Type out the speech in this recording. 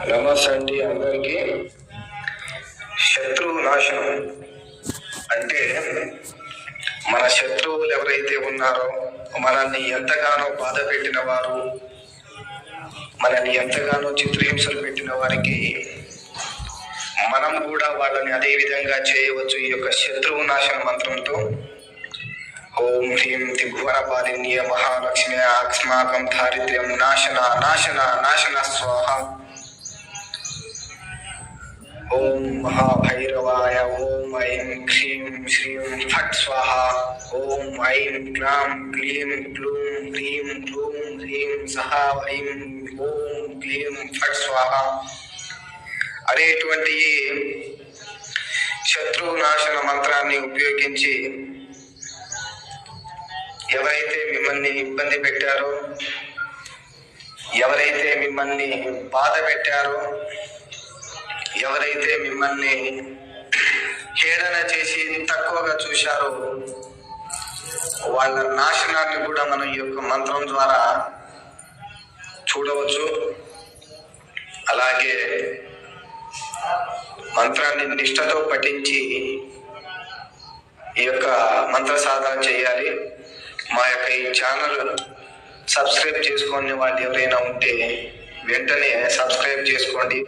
నమస్తే అండి అందరికీ. శత్రువు నాశనం అంటే మన శత్రువులు ఎవరైతే ఉన్నారో, మనల్ని ఎంతగానో బాధ పెట్టిన వారు, మనల్ని ఎంతగానో చిత్రహింసలు పెట్టిన వారికి మనం కూడా వాళ్ళని అదే విధంగా చేయవచ్చు ఈ యొక్క శత్రువు నాశన మంత్రంతో. ఓం హ్రీం త్రిభువనపాలిన్య మహాలక్ష్మి అస్మాకం దారిద్ర్యం నాశన నాశన నాశన స్వాహ. ఓం మహాభైరవాయ ఓం ఐం హ్రీం శ్రీం ఫట్ స్వాహ. ఓం ఐం క్లాం క్లీం క్లూం హ్రీం క్లూం హ్రీం సహ ఐం ఓం క్లీం ఫట్ స్వాహ అనేటువంటి శత్రువు నాశన మంత్రాన్ని ఉపయోగించి ఎవరైతే మిమ్మల్ని ఇబ్బంది పెట్టారో, ఎవరైతే మిమ్మల్ని బాధ పెట్టారో, ఎవరైతే మిమ్మల్ని హేళన చేసి తక్కువగా చూశారో, వాళ్ళ నాశనాన్ని కూడా మనం ఈ యొక్క మంత్రం ద్వారా చూడవచ్చు. అలాగే మంత్రాన్ని నిష్ఠతో పఠించి ఈ యొక్క మంత్ర సాధన చేయాలి. మా యొక్క ఈ ఛానల్ సబ్స్క్రైబ్ చేసుకునే వాళ్ళు ఎవరైనా ఉంటే వెంటనే సబ్స్క్రైబ్ చేసుకోండి.